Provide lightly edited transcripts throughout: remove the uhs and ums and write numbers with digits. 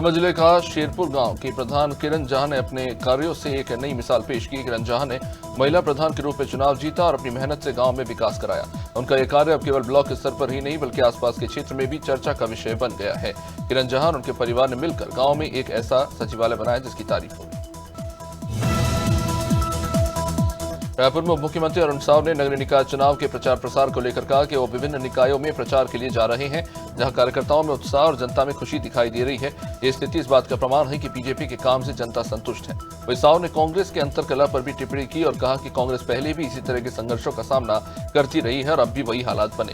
समझ जिले का शेरपुर गांव की प्रधान किरण जहां ने अपने कार्यों से एक नई मिसाल पेश की। किरण जहां ने महिला प्रधान के रूप में चुनाव जीता और अपनी मेहनत से गांव में विकास कराया। उनका यह कार्य अब केवल ब्लॉक स्तर पर ही नहीं बल्कि आसपास के क्षेत्र में भी चर्चा का विषय बन गया है। किरण जहां और उनके परिवार ने मिलकर गाँव में एक ऐसा सचिवालय बनाया जिसकी तारीफ होगी। रायपुर में मुख्यमंत्री अरुण साव ने नगरीय निकाय चुनाव के प्रचार प्रसार को लेकर कहा कि वो विभिन्न निकायों में प्रचार के लिए जा रहे हैं जहां कार्यकर्ताओं में उत्साह और जनता में खुशी दिखाई दे रही है। ये स्थिति इस बात का प्रमाण है कि बीजेपी के काम से जनता संतुष्ट है। वहीं साव ने कांग्रेस के अंतरकलह पर भी टिप्पणी की और कहा कि कांग्रेस पहले भी इसी तरह के संघर्षों का सामना करती रही है और अब भी वही हालात बने।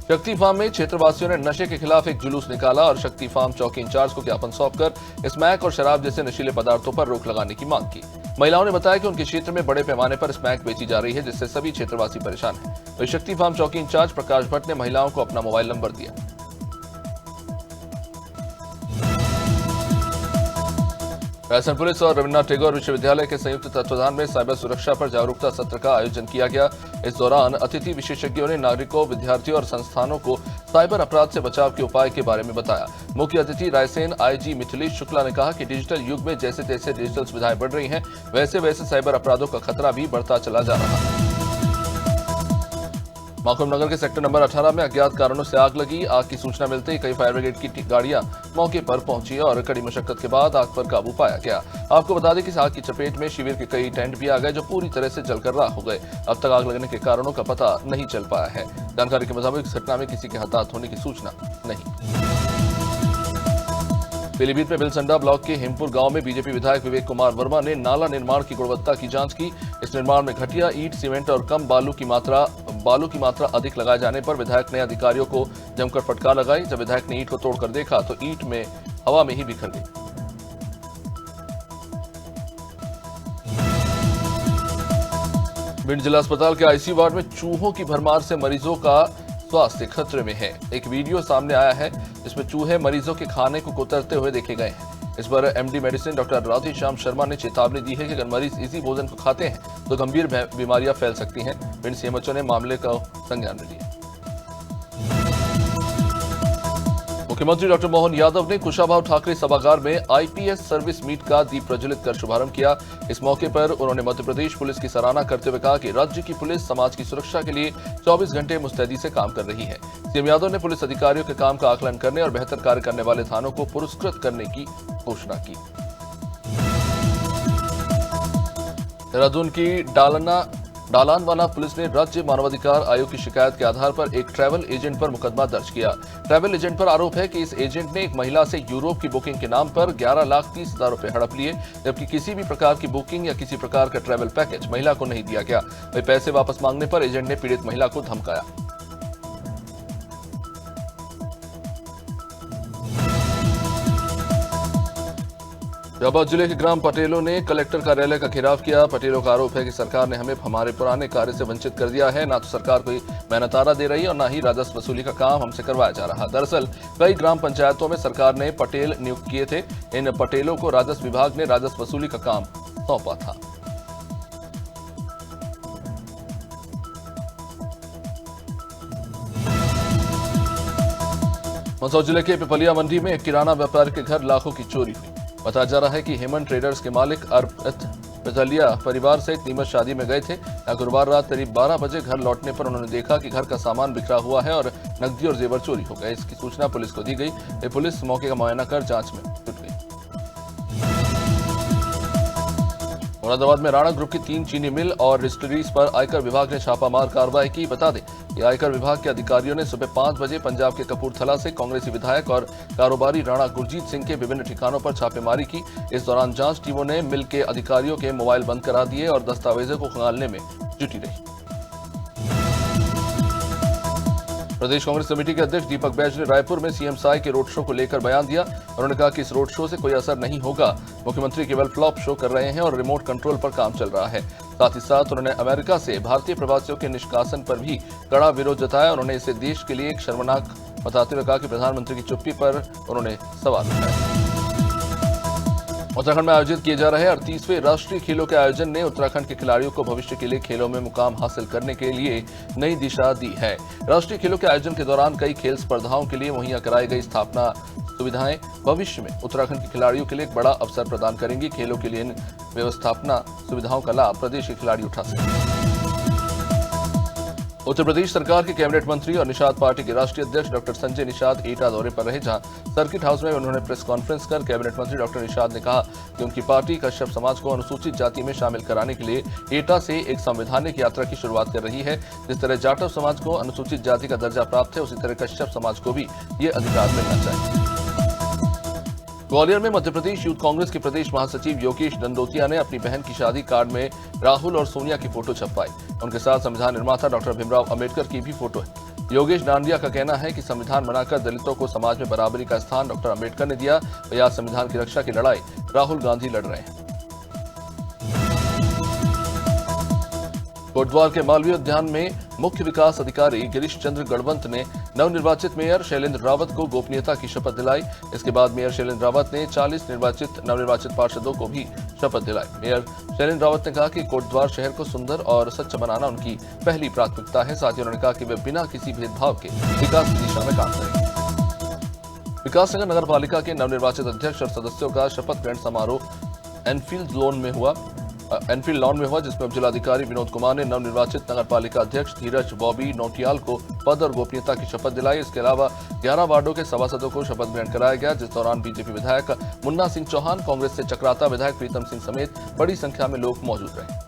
शक्ति फार्म में क्षेत्रवासियों ने नशे के खिलाफ एक जुलूस निकाला और शक्ति फार्म चौकी इंचार्ज को ज्ञापन सौंपकर स्मैक और शराब जैसे नशीले पदार्थों पर रोक लगाने की मांग की। महिलाओं ने बताया कि उनके क्षेत्र में बड़े पैमाने पर स्मैक बेची जा रही है जिससे सभी क्षेत्रवासी परेशान हैं। वहीं शक्ति फार्म चौकी इंचार्ज प्रकाश भट्ट ने महिलाओं को अपना मोबाइल नंबर दिया। राजस्थान पुलिस और रविन्द्रनाथ टैगोर विश्वविद्यालय के संयुक्त तत्वाधान में साइबर सुरक्षा पर जागरूकता सत्र का आयोजन किया गया। इस दौरान अतिथि विशेषज्ञों ने नागरिकों, विद्यार्थियों और संस्थानों को साइबर अपराध से बचाव के उपाय के बारे में बताया। मुख्य अतिथि रायसेन आईजी मिथिलेश शुक्ला ने कहा कि डिजिटल युग में जैसे जैसे डिजिटल सुविधाएं बढ़ रही हैं वैसे वैसे साइबर अपराधों का खतरा भी बढ़ता चला जा रहा है। माकुम नगर के सेक्टर नंबर 18 में अज्ञात कारणों से आग लगी। आग की सूचना मिलते ही कई फायर ब्रिगेड की गाड़ियां मौके पर पहुंची और कड़ी मशक्कत के बाद आग पर काबू पाया गया। आपको बता दें कि इस आग की चपेट में शिविर के कई टेंट भी आ गए जो पूरी तरह से जलकर राख हो गए। अब तक आग लगने के कारणों का पता नहीं चल पाया है। जानकारी के मुताबिक इस घटना में किसी के हताहत होने की सूचना नहीं। पीलीभीत में बिलसंडा ब्लॉक के हेमपुर गांव में बीजेपी विधायक विवेक कुमार वर्मा ने नाला निर्माण की गुणवत्ता की जांच की। इस निर्माण में घटिया ईंट, सीमेंट और कम बालू की मात्रा अधिक लगाए जाने पर विधायक ने अधिकारियों को जमकर फटकार लगाई। जब विधायक ने ईंट को तोड़कर देखा तो ईंट में हवा में ही बिखर गई। भिंड जिला अस्पताल के आईसीयू वार्ड में चूहों की भरमार से मरीजों का स्वास्थ्य खतरे में है। एक वीडियो सामने आया है जिसमें चूहे मरीजों के खाने को कुतरते हुए देखे गए हैं। इस पर MD medicine doctor Radheshyam Sharma ने चेतावनी दी है कि अगर मरीज इसी भोजन को खाते हैं तो गंभीर बीमारियां फैल सकती हैं। भिंड सीएमएचओ ने मामले का संज्ञान में लिया। मुख्यमंत्री डॉक्टर मोहन यादव ने कुशाभाऊ ठाकरे सभागार में आईपीएस सर्विस मीट का दीप प्रज्वलित कर शुभारंभ किया। इस मौके पर उन्होंने मध्य प्रदेश पुलिस की सराहना करते हुए कहा कि राज्य की पुलिस समाज की सुरक्षा के लिए 24 घंटे मुस्तैदी से काम कर रही है। सीएम यादव ने पुलिस अधिकारियों के काम का आकलन करने और बेहतर कार्य करने वाले थानों को पुरस्कृत करने की घोषणा की। देहरादून की डालानवाना पुलिस ने राज्य मानवाधिकार आयोग की शिकायत के आधार पर एक ट्रैवल एजेंट पर मुकदमा दर्ज किया। ट्रैवल एजेंट पर आरोप है कि इस एजेंट ने एक महिला से यूरोप की बुकिंग के नाम पर 11,30,000 रुपए हड़प लिए, जबकि किसी भी प्रकार की बुकिंग या किसी प्रकार का ट्रैवल पैकेज महिला को नहीं दिया गया। वही पैसे वापस मांगने पर एजेंट ने पीड़ित महिला को धमकाया। शाहबाद जिले के ग्राम पटेलों ने कलेक्टर कार्यालय का घेराव किया। पटेलों का आरोप है कि सरकार ने हमें हमारे पुराने कार्य से वंचित कर दिया है। ना तो सरकार कोई मेहनताना दे रही है और न ही राजस्व वसूली का काम हमसे करवाया जा रहा। दरअसल कई ग्राम पंचायतों में सरकार ने पटेल नियुक्त किए थे। इन पटेलों को राजस्व विभाग ने राजस्व वसूली का काम सौंपा था। मंदसौर जिले के पिपलिया मंडी में एक किराना व्यापारी के घर लाखों की चोरी हुई। बताया जा रहा है कि हेमंत ट्रेडर्स के मालिक अर्पित पिपलिया परिवार से नीमच शादी में गए थे। गुरुवार रात करीब 12 बजे घर लौटने पर उन्होंने देखा कि घर का सामान बिखरा हुआ है और नकदी और जेवर चोरी हो गए। इसकी सूचना पुलिस को दी गई। पुलिस मौके का मुआयना कर जांच में जुट गई। मुरादाबाद में राणा ग्रुप की 3 चीनी मिल और डिस्टिलरीज पर आयकर विभाग ने छापामार कार्रवाई की। बता दें कि आयकर विभाग के अधिकारियों ने सुबह 5 बजे पंजाब के कपूरथला से कांग्रेसी विधायक और कारोबारी राणा गुरजीत सिंह के विभिन्न ठिकानों पर छापेमारी की। इस दौरान जांच टीमों ने मिल के अधिकारियों के मोबाइल बंद करा दिए और दस्तावेजों को खंगालने में जुटी रही। प्रदेश कांग्रेस कमेटी के अध्यक्ष दीपक बैज ने रायपुर में सीएम साई के रोड शो को लेकर बयान दिया। उन्होंने कहा कि इस रोड शो से कोई असर नहीं होगा। मुख्यमंत्री केवल फ्लॉप शो कर रहे हैं और रिमोट कंट्रोल पर काम चल रहा है। साथ ही साथ उन्होंने अमेरिका से भारतीय प्रवासियों के निष्कासन पर भी कड़ा विरोध जताया। उन्होंने इसे देश के लिए एक शर्मनाक बताते हुए कहा कि प्रधानमंत्री की चुप्पी पर उन्होंने सवाल उठाया। उत्तराखंड में आयोजित किए जा रहे 38वें राष्ट्रीय खेलों के आयोजन ने उत्तराखंड के खिलाड़ियों को भविष्य के लिए खेलों में मुकाम हासिल करने के लिए नई दिशा दी है। राष्ट्रीय खेलों के आयोजन के दौरान कई खेल स्पर्धाओं के लिए मुहैया कराई गई स्थापना सुविधाएं भविष्य में उत्तराखंड के खिलाड़ियों के लिए एक बड़ा अवसर प्रदान करेंगी। खेलों के लिए इन व्यवस्थापना सुविधाओं का लाभ प्रदेश के खिलाड़ी उठा सकेंगे। उत्तर प्रदेश सरकार के कैबिनेट मंत्री और निषाद पार्टी के राष्ट्रीय अध्यक्ष डॉक्टर संजय निषाद एटा दौरे पर रहे, जहां सर्किट हाउस में उन्होंने प्रेस कॉन्फ्रेंस कर कैबिनेट मंत्री डॉक्टर निषाद ने कहा कि उनकी पार्टी कश्यप समाज को अनुसूचित जाति में शामिल कराने के लिए एटा से एक संवैधानिक यात्रा की शुरुआत कर रही है। जिस तरह जाटव समाज को अनुसूचित जाति का दर्जा प्राप्त है, उसी तरह कश्यप समाज को भी ये अधिकार मिलना चाहिए। ग्वालियर में मध्य प्रदेश यूथ कांग्रेस के प्रदेश महासचिव योगेश दंडोतिया ने अपनी बहन की शादी कार्ड में राहुल और सोनिया की फोटो छपवाई। उनके साथ संविधान निर्माता डॉक्टर भीमराव अंबेडकर की भी फोटो है। योगेश डांडिया का कहना है कि संविधान बनाकर दलितों को समाज में बराबरी का स्थान डॉक्टर अंबेडकर ने दिया। वही आज संविधान की रक्षा की लड़ाई राहुल गांधी लड़ रहे हैं। कोटद्वार के मालवीय उद्यान में मुख्य विकास अधिकारी गिरीश चंद्र गढ़वंत ने नवनिर्वाचित मेयर शैलेंद्र रावत को गोपनीयता की शपथ दिलाई। इसके बाद मेयर शैलेंद्र रावत ने 40 नवनिर्वाचित पार्षदों को भी शपथ दिलाई। मेयर शैलेंद्र रावत ने कहा कि कोटद्वार शहर को सुंदर और स्वच्छ बनाना उनकी पहली प्राथमिकता है। साथ ही उन्होंने कहा कि वे बिना किसी भेदभाव के विकास की दिशा में काम करेंगे। विकासनगर नगर पालिका के नवनिर्वाचित अध्यक्ष और सदस्यों का शपथ ग्रहण समारोह एनफील्ड लॉन में हुआ, जिसमें जिलाधिकारी विनोद कुमार ने नवनिर्वाचित नगर पालिका अध्यक्ष धीरज बॉबी नौटियाल को पद और गोपनीयता की शपथ दिलाई। इसके अलावा 11 वार्डों के सभासदों को शपथ ग्रहण कराया गया, जिस दौरान बीजेपी विधायक मुन्ना सिंह चौहान, कांग्रेस से चक्राता विधायक प्रीतम सिंह समेत बड़ी संख्या में लोग मौजूद रहे।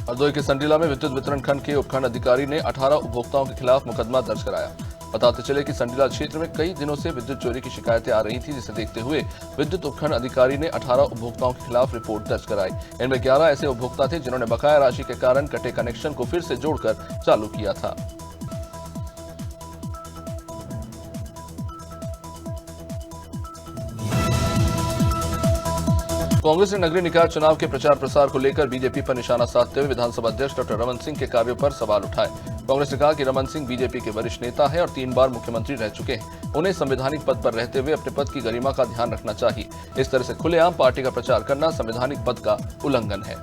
हरदोई के संडीला में विद्युत वितरण खंड के उपखंड अधिकारी ने 18 उपभोक्ताओं के खिलाफ मुकदमा दर्ज कराया। बताते चले कि संडीला क्षेत्र में कई दिनों से विद्युत चोरी की शिकायतें आ रही थी, जिसे देखते हुए विद्युत उपखंड अधिकारी ने 18 उपभोक्ताओं के खिलाफ रिपोर्ट दर्ज कराई। इनमें 11 ऐसे उपभोक्ता थे जिन्होंने बकाया राशि के कारण कटे कनेक्शन को फिर से जोड़कर चालू किया था। कांग्रेस ने नगरीय निकाय चुनाव के प्रचार प्रसार को लेकर बीजेपी पर निशाना साधते हुए विधानसभा अध्यक्ष डॉक्टर रमन सिंह के कार्यों पर सवाल उठाए। कांग्रेस ने कहा कि रमन सिंह बीजेपी के वरिष्ठ नेता हैं और 3 बार मुख्यमंत्री रह चुके हैं। उन्हें संवैधानिक पद पर रहते हुए अपने पद की गरिमा का ध्यान रखना चाहिए। इस तरह से खुलेआम पार्टी का प्रचार करना संवैधानिक पद का उल्लंघन है।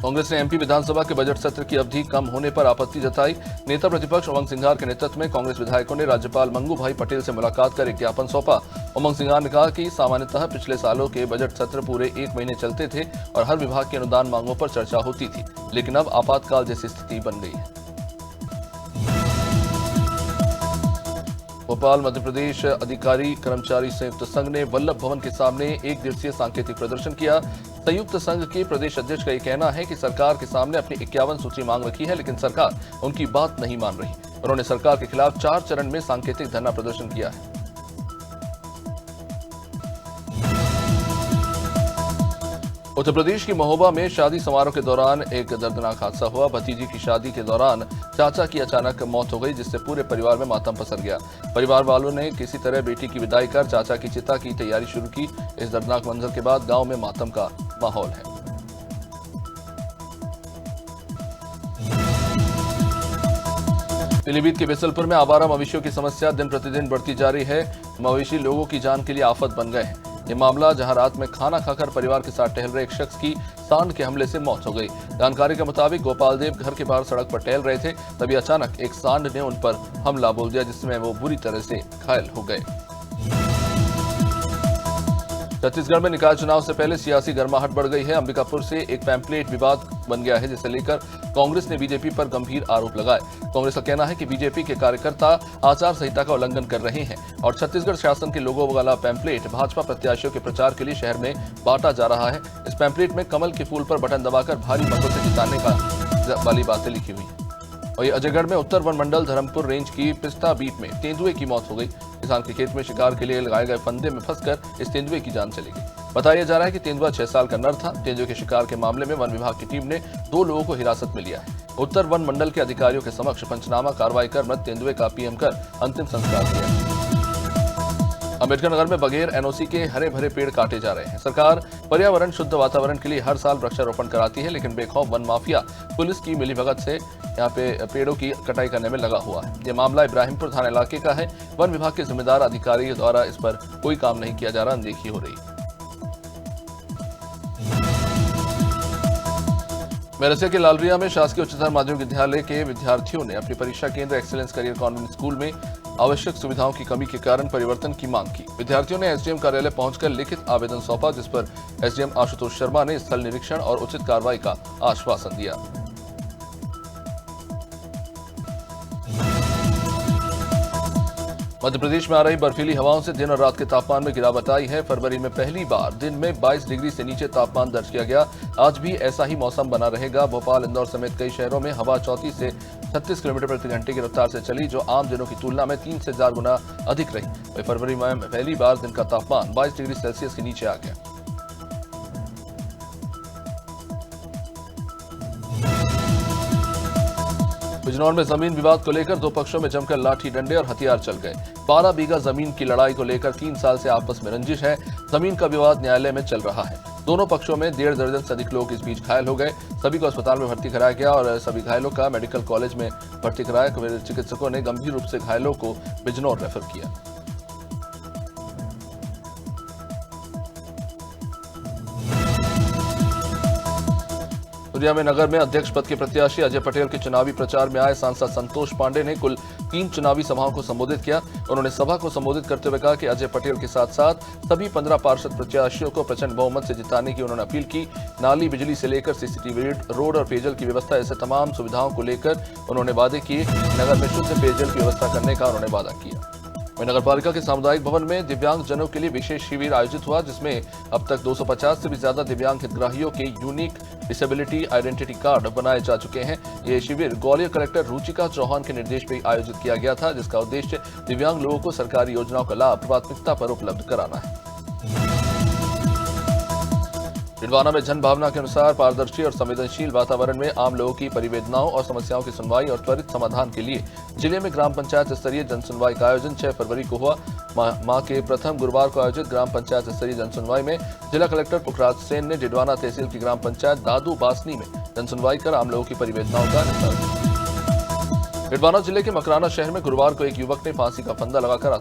कांग्रेस ने एमपी विधानसभा के बजट सत्र की अवधि कम होने पर आपत्ति जताई। नेता प्रतिपक्ष उमंग सिंघार के नेतृत्व में कांग्रेस विधायकों ने राज्यपाल मंगू भाई पटेल से मुलाकात कर एक ज्ञापन सौंपा। उमंग सिंघार ने कहा कि सामान्यतः पिछले सालों के बजट सत्र पूरे 1 महीने चलते थे और हर विभाग की अनुदान मांगों पर चर्चा होती थी, लेकिन अब आपातकाल जैसी स्थिति बन गई है। भोपाल मध्य प्रदेश अधिकारी कर्मचारी संयुक्त संघ ने वल्लभ भवन के सामने 1 दिवसीय सांकेतिक प्रदर्शन किया। संयुक्त संघ के प्रदेश अध्यक्ष का यह कहना है कि सरकार के सामने अपनी 51 सूची मांग रखी है, लेकिन सरकार उनकी बात नहीं मान रही। उन्होंने सरकार के खिलाफ 4 चरण में सांकेतिक धरना प्रदर्शन किया है। उत्तर प्रदेश की महोबा में शादी समारोह के दौरान एक दर्दनाक हादसा हुआ। भतीजी की शादी के दौरान चाचा की अचानक मौत हो गई, जिससे पूरे परिवार में मातम पसर गया। परिवार वालों ने किसी तरह बेटी की विदाई कर चाचा की चिता की तैयारी शुरू की। इस दर्दनाक मंजर के बाद गांव में मातम का माहौल है। पीलीभीत के बिसलपुर में आवारा मवेशियों की समस्या दिन प्रतिदिन बढ़ती जा रही है। मवेशी लोगों की जान के लिए आफत बन गए हैं। ये मामला जहां रात में खाना खाकर परिवार के साथ टहल रहे एक शख्स की सांड के हमले से मौत हो गई। जानकारी के मुताबिक गोपाल देव घर के बाहर सड़क पर टहल रहे थे, तभी अचानक एक सांड ने उन पर हमला बोल दिया, जिसमें वो बुरी तरह से घायल हो गए। छत्तीसगढ़ में निकाय चुनाव से पहले सियासी गर्माहट बढ़ गई है। अंबिकापुर से एक पैम्पलेट विवाद बन गया है, जिसे लेकर कांग्रेस ने बीजेपी पर गंभीर आरोप लगाए। कांग्रेस का कहना है कि बीजेपी के कार्यकर्ता आचार संहिता का उल्लंघन कर रहे हैं और छत्तीसगढ़ शासन के लोगों वाला पैम्पलेट भाजपा प्रत्याशियों के प्रचार के लिए शहर में बांटा जा रहा है। इस पैम्पलेट में कमल के फूल पर बटन दबाकर भारी मतों से जिताने का वाली बातें लिखी हुई है। वही अजयगढ़ में उत्तर वन मंडल धर्मपुर रेंज की पिस्ता बीट में तेंदुए की मौत हो गई। किसान के खेत में शिकार के लिए लगाए गए फंदे में फंसकर इस तेंदुए की जान चली गई। बताया जा रहा है कि तेंदुआ 6 साल का नर था। तेंदुए के शिकार के मामले में वन विभाग की टीम ने 2 लोगों को हिरासत में लिया है। उत्तर वन मंडल के अधिकारियों के समक्ष पंचनामा कार्रवाई कर मृत तेंदुए का पीएम कर अंतिम संस्कार किया। अम्बेडकर नगर में बगैर एनओसी के हरे भरे पेड़ काटे जा रहे हैं। सरकार पर्यावरण शुद्ध वातावरण के लिए हर साल वृक्षारोपण कराती है, लेकिन बेखौफ वन माफिया पुलिस की मिलीभगत से यहाँ पे पेड़ों की कटाई करने में लगा हुआ है। ये मामला इब्राहिमपुर थाना इलाके का है। वन विभाग के जिम्मेदार अधिकारियों द्वारा इस पर कोई काम नहीं किया जा रहा, अनदेखी हो रही है। मेरसिया के लालरिया में शासकीय उच्चतर माध्यमिक विद्यालय के विद्यार्थियों ने अपनी परीक्षा केंद्र एक्सीलेंस करियर कॉन्वेंट स्कूल में आवश्यक सुविधाओं की कमी के कारण परिवर्तन की मांग की। विद्यार्थियों ने एसडीएम कार्यालय पहुंचकर लिखित आवेदन सौंपा, जिस पर एसडीएम आशुतोष शर्मा ने स्थल निरीक्षण और उचित कार्रवाई का आश्वासन दिया। मध्य प्रदेश में आ रही बर्फीली हवाओं से दिन और रात के तापमान में गिरावट आई है। फरवरी में पहली बार दिन में 22 डिग्री से नीचे तापमान दर्ज किया गया। आज भी ऐसा ही मौसम बना रहेगा। भोपाल, इंदौर समेत कई शहरों में हवा 34 से 36 किलोमीटर प्रति घंटे की रफ्तार से चली, जो आम दिनों की तुलना में 3 से 4 गुना अधिक रही। वहीं फरवरी में पहली बार दिन का तापमान 22 डिग्री सेल्सियस के नीचे आ गया। बिजनौर में जमीन विवाद को लेकर दो पक्षों में जमकर लाठी डंडे और हथियार चल गए। 12 बीघा जमीन की लड़ाई को लेकर 3 साल से आपस में रंजिश है। जमीन का विवाद न्यायालय में चल रहा है। दोनों पक्षों में 1.5 दर्जन से अधिक लोग इस बीच घायल हो गए। सभी को अस्पताल में भर्ती कराया गया और सभी घायलों का मेडिकल कॉलेज में भर्ती कराया। चिकित्सकों ने गंभीर रूप से घायलों को बिजनौर रेफर किया। में नगर में अध्यक्ष पद के प्रत्याशी अजय पटेल के चुनावी प्रचार में आए सांसद संतोष पांडे ने कुल 3 चुनावी सभाओं को संबोधित किया। उन्होंने सभा को संबोधित करते हुए कहा कि अजय पटेल के साथ साथ सभी 15 पार्षद प्रत्याशियों को प्रचंड बहुमत से जिताने की उन्होंने अपील की। नाली, बिजली से लेकर सीसीटीवी, रोड और पेयजल की व्यवस्था ऐसे तमाम सुविधाओं को लेकर उन्होंने वादे किए। नगर में शुद्ध पेयजल की व्यवस्था करने का उन्होंने वादा किया। नगर पालिका के सामुदायिक भवन में दिव्यांग जनों के लिए विशेष शिविर आयोजित हुआ, जिसमें अब तक 250 से भी ज्यादा दिव्यांग हितग्राहियों के यूनिक डिसेबिलिटी आइडेंटिटी कार्ड बनाए जा चुके हैं। ये शिविर ग्वालियर कलेक्टर रुचिका चौहान के निर्देश पर आयोजित किया गया था, जिसका उद्देश्य दिव्यांग लोगों को सरकारी योजनाओं का लाभ प्राथमिकता पर उपलब्ध कराना है। डिडवाना में जन भावना के अनुसार पारदर्शी और संवेदनशील वातावरण में आम लोगों की परिवेदनाओं और समस्याओं की सुनवाई और त्वरित समाधान के लिए जिले में ग्राम पंचायत स्तरीय जनसुनवाई का आयोजन 6 फरवरी को हुआ। माह के प्रथम गुरुवार को आयोजित ग्राम पंचायत स्तरीय जनसुनवाई में जिला कलेक्टर पुखराज सेन ने डिडवाना तहसील की ग्राम पंचायत दादू बासनी में जनसुनवाई कर आम लोगों की परिवेदनाओं का निस्तारण किया। डिडवाना जिले के मकराना शहर में गुरुवार को एक युवक ने फांसी का फंदा लगाकर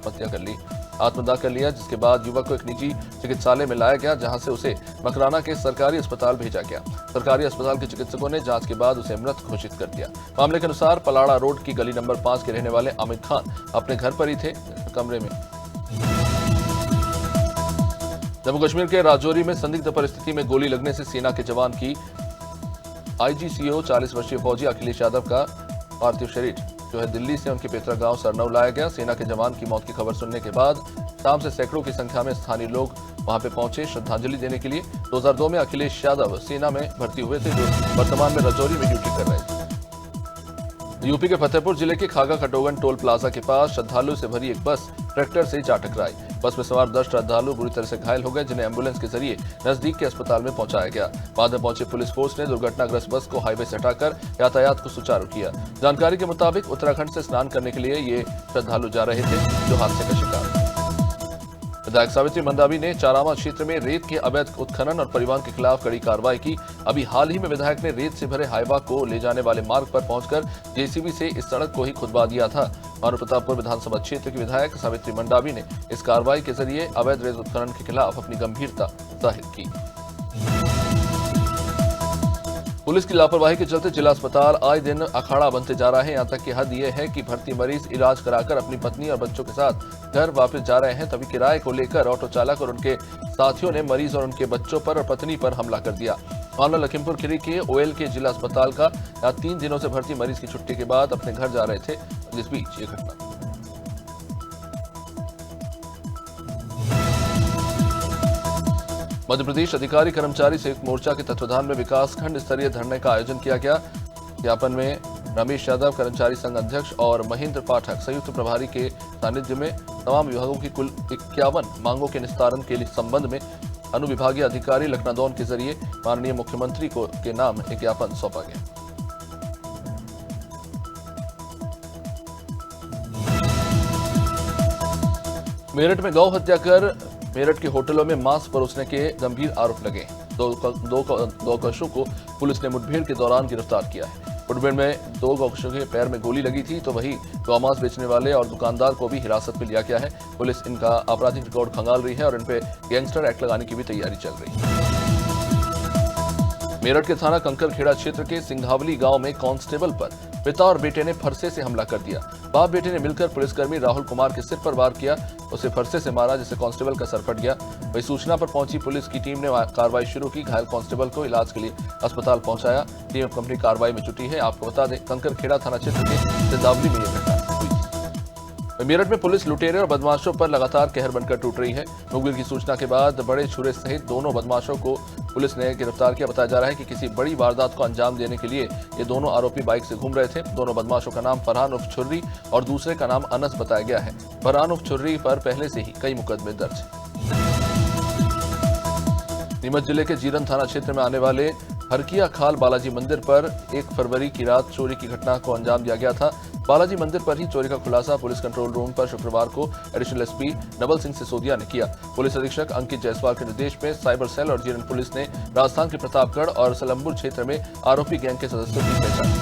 आत्मदाह कर लिया, जिसके बाद युवक को एक निजी चिकित्सालय में लाया गया, जहां से उसे मकराना के सरकारी अस्पताल भेजा गया। सरकारी अस्पताल के चिकित्सकों ने जांच के बाद उसे मृत घोषित कर दिया। मामले के अनुसार पलाड़ा रोड की गली नंबर 5 के रहने वाले अमित खान अपने घर पर ही थे, कमरे में। जम्मू कश्मीर के राजौरी में संदिग्ध परिस्थिति में गोली लगने से सेना के जवान की आईजीसीओ 40 वर्षीय फौजी अखिलेश यादव का पार्थिव शरीर जो है दिल्ली से उनके पैतृक गांव सरनऊ लाया गया। सेना के जवान की मौत की खबर सुनने के बाद शाम से सैकड़ों की संख्या में स्थानीय लोग वहां पे पहुंचे श्रद्धांजलि देने के लिए। 2002 में अखिलेश यादव सेना में भर्ती हुए थे, जो वर्तमान में राजौरी में ड्यूटी कर रहे थे। यूपी के फतेहपुर जिले के खागा खटोगन टोल प्लाजा के पास श्रद्धालुओं से भरी एक बस ट्रैक्टर से जा टकराई। बस में सवार 10 श्रद्धालु बुरी तरह से घायल हो गए, जिन्हें एम्बुलेंस के जरिए नजदीक के अस्पताल में पहुंचाया गया। बाद में पहुंचे पुलिस फोर्स ने दुर्घटनाग्रस्त बस को हाईवे से हटाकर यातायात को सुचारू किया। जानकारी के मुताबिक उत्तराखंड से स्नान करने के लिए ये श्रद्धालु जा रहे थे, जो हादसे का शिकार। विधायक सावित्री मंडावी ने चारामा क्षेत्र में रेत के अवैध उत्खनन और परिवहन के खिलाफ कड़ी कार्रवाई की। अभी हाल ही में विधायक ने रेत से भरे हाईवा को ले जाने वाले मार्ग पर पहुंचकर जेसीबी से इस सड़क को ही खुदवा दिया था। मानव प्रतापपुर विधानसभा क्षेत्र की विधायक सावित्री मंडावी ने इस कार्रवाई के जरिए अवैध रेत उत्खनन के खिलाफ अपनी गंभीरता जाहिर की। पुलिस की लापरवाही के चलते जिला अस्पताल आए दिन अखाड़ा बनते जा रहा है। यहाँ तक की हद यह है कि भर्ती मरीज इलाज कराकर अपनी पत्नी और बच्चों के साथ घर वापस जा रहे हैं, तभी किराए को लेकर ऑटो चालक और उनके साथियों ने मरीज और उनके बच्चों पर और पत्नी पर हमला कर दिया। मामला लखीमपुर खीरी के ओएल के जिला अस्पताल का। यहाँ 3 दिनों से भर्ती मरीज की छुट्टी के बाद अपने घर जा रहे थे, जिस बीच ये घटना। मध्य प्रदेश अधिकारी कर्मचारी संयुक्त मोर्चा के तत्वाधान में विकास खंड स्तरीय धरने का आयोजन किया गया। ज्ञापन में रमेश यादव कर्मचारी संघ अध्यक्ष और महेंद्र पाठक संयुक्त प्रभारी के सानिध्य में तमाम विभागों की कुल 51 मांगों के निस्तारण के संबंध में अनुविभागीय अधिकारी लखनादौन के जरिए माननीय मुख्यमंत्री के नाम एक ज्ञापन सौंपा गया। मेरठ में गौ हत्या कर मेरठ के होटलों में मांस परोसने के गंभीर आरोप लगे हैं। दो गौकशों को पुलिस ने मुठभेड़ के दौरान गिरफ्तार किया है। मुठभेड़ में 2 गौकशों के पैर में गोली लगी थी, तो वहीं गौमांस बेचने वाले और दुकानदार को भी हिरासत में लिया गया है। पुलिस इनका आपराधिक रिकॉर्ड खंगाल रही है और इन पे गैंगस्टर एक्ट लगाने की भी तैयारी चल रही है। मेरठ के थाना कंकरखेड़ा क्षेत्र के सिंघावली गांव में कांस्टेबल पर पिता और बेटे ने फरसे से हमला कर दिया। बाप बेटे ने मिलकर पुलिसकर्मी राहुल कुमार के सिर पर वार किया, उसे फरसे से मारा, जिससे कांस्टेबल का सर फट गया। वही सूचना पर पहुंची पुलिस की टीम ने कार्रवाई शुरू की। घायल कांस्टेबल को इलाज के लिए अस्पताल पहुंचाया। टीम कंपनी कार्रवाई में जुटी है। आपको बता दें, कंकरखेड़ा थाना क्षेत्र के सिंघावली में यह घटना हुई। मेरठ में पुलिस लुटेरे और बदमाशों पर लगातार कहर बनकर टूट रही है। मुखबिर की सूचना के बाद बड़े छुरे सहित दोनों बदमाशों को पुलिस ने गिरफ्तार किया। बताया जा रहा है कि किसी बड़ी वारदात को अंजाम देने के लिए ये दोनों आरोपी बाइक से घूम रहे थे। दोनों बदमाशों का नाम फरहान उर्फ छुर्री और दूसरे का नाम अनस बताया गया है। फरहान उर्फ छुर्री पर पहले से ही कई मुकदमे दर्ज हैं। नीमच जिले के जीरन थाना क्षेत्र में आने वाले हरकिया खाल बालाजी मंदिर पर 1 फरवरी की रात चोरी की घटना को अंजाम दिया गया था। बालाजी मंदिर पर ही चोरी का खुलासा पुलिस कंट्रोल रूम पर शुक्रवार को एडिशनल एसपी नवल सिंह सिसोदिया ने किया। पुलिस अधीक्षक अंकित जायसवाल के निर्देश में साइबर सेल और जीरन पुलिस ने राजस्थान के प्रतापगढ़ और सलमपुर क्षेत्र में आरोपी गैंग के सदस्यों की पहचान की।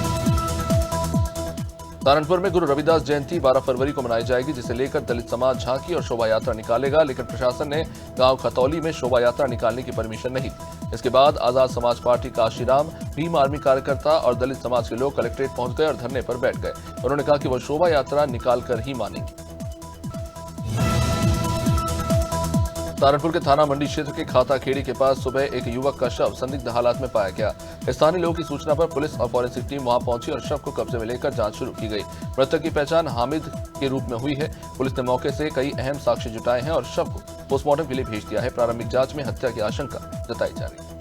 सहारनपुर में गुरु रविदास जयंती 12 फरवरी को मनाई जाएगी, जिसे लेकर दलित समाज झांकी और शोभा यात्रा निकालेगा, लेकिन प्रशासन ने गांव खतौली में शोभा यात्रा निकालने की परमिशन नहीं दी। इसके बाद आजाद समाज पार्टी काशीराम, भीम आर्मी कार्यकर्ता और दलित समाज के लोग कलेक्ट्रेट पहुंच गए और धरने पर बैठ गए। उन्होंने कहा कि वो शोभा यात्रा निकालकर ही मानेंगे। सहारनपुर के थाना मंडी क्षेत्र के खाता खेड़ी के पास सुबह एक युवक का शव संदिग्ध हालात में पाया गया। स्थानीय लोगों की सूचना पर पुलिस और फॉरेंसिक टीम वहां पहुंची और शव को कब्जे में लेकर जांच शुरू की गई। मृतक की पहचान हामिद के रूप में हुई है। पुलिस ने मौके से कई अहम साक्ष्य जुटाए हैं और शव को पोस्टमार्टम के लिए भेज दिया है। प्रारंभिक जांच में हत्या की आशंका जताई जा रही है।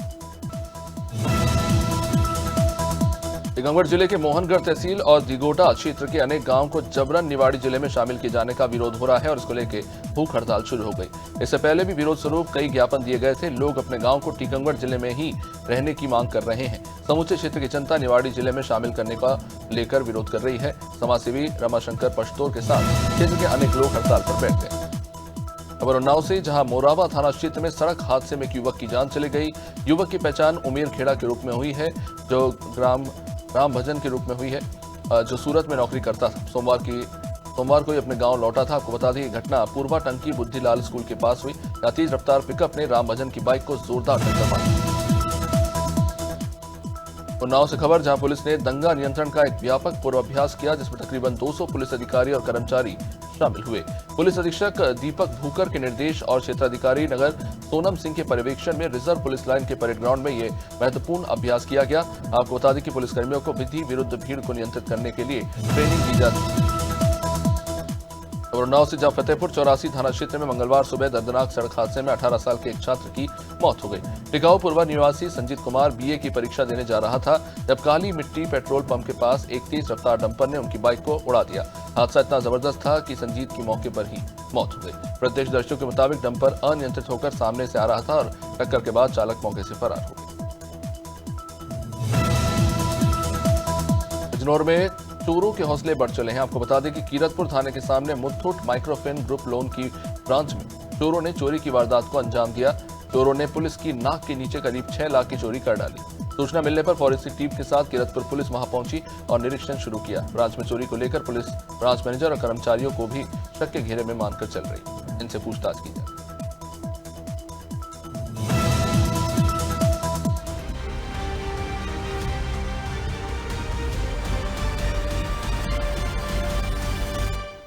टीकमगढ़ जिले के मोहनगढ़ तहसील और दिगोटा क्षेत्र के अनेक गांवों को जबरन निवाड़ी जिले में शामिल किए जाने का विरोध हो रहा है और इसको लेकर भूख हड़ताल शुरू हो गई। इससे पहले भी विरोध स्वरूप कई ज्ञापन दिए गए थे। लोग अपने गांव को टीकमगढ़ जिले में ही रहने की मांग कर रहे हैं। समूचे क्षेत्र की जनता निवाड़ी जिले में शामिल करने का लेकर विरोध कर रही है। समाजसेवी रमाशंकर पश्तोर के साथ क्षेत्र के अनेक लोग हड़ताल पर बैठ गए। खबर उन्नाव से, जहां मोरावा थाना क्षेत्र में सड़क हादसे में एक युवक की जान चली गई। युवक की पहचान उमेर खेड़ा के रूप में हुई है, जो राम भजन के रूप में हुई है, जो सूरत में नौकरी करता था। सोमवार को ही अपने गांव लौटा था। आपको बता दें कि घटना पूर्वा टंकी बुद्धिलाल स्कूल के पास हुई। तेज रफ्तार पिकअप ने राम भजन की बाइक को जोरदार टक्कर मारी। उन्नाव से खबर, जहां पुलिस ने दंगा नियंत्रण का एक व्यापक पूर्वाभ्यास किया, जिसमें तकरीबन 200 पुलिस अधिकारी और कर्मचारी शामिल हुए। पुलिस अधीक्षक दीपक भूकर के निर्देश और क्षेत्राधिकारी नगर सोनम सिंह के पर्यवेक्षण में रिजर्व पुलिस लाइन के परेड ग्राउंड में ये महत्वपूर्ण अभ्यास किया गया। आपको बता दें कि पुलिसकर्मियों को विधि विरुद्ध भीड़ को नियंत्रित करने के लिए ट्रेनिंग दी जाती है। और उन्नाव से, जहां फतेहपुर 84 थाना क्षेत्र में मंगलवार सुबह दर्दनाक सड़क हादसे में 18 साल के एक छात्र की मौत हो गई। टिकाऊ पूर्वा निवासी संजीत कुमार बीए की परीक्षा देने जा रहा था, जब काली मिट्टी पेट्रोल पंप के पास एक तेज रफ्तार डंपर ने उनकी बाइक को उड़ा दिया। हादसा इतना जबरदस्त था कि संजीत की मौके पर ही मौत हो गई। प्रत्यक्षदर्शियों के मुताबिक डंपर अनियंत्रित होकर सामने से आ रहा था और टक्कर के बाद चालक मौके से फरार हो गया। बिजनौर में चोरों के हौसले बढ़ चले हैं। आपको बता दें कि कीरतपुर थाने के सामने मुथूट माइक्रोफिन ग्रुप लोन की ब्रांच में चोरों ने चोरी की वारदात को अंजाम दिया। चोरों ने पुलिस की नाक के नीचे करीब 6 लाख की चोरी कर डाली। सूचना मिलने पर फॉरेंसिक टीम के साथ कीरतपुर पुलिस वहां पहुंची और निरीक्षण शुरू किया। ब्रांच में चोरी को लेकर पुलिस ब्रांच मैनेजर और कर्मचारियों को भी शक के घेरे में मानकर चल रही। इनसे पूछताछ की जाए।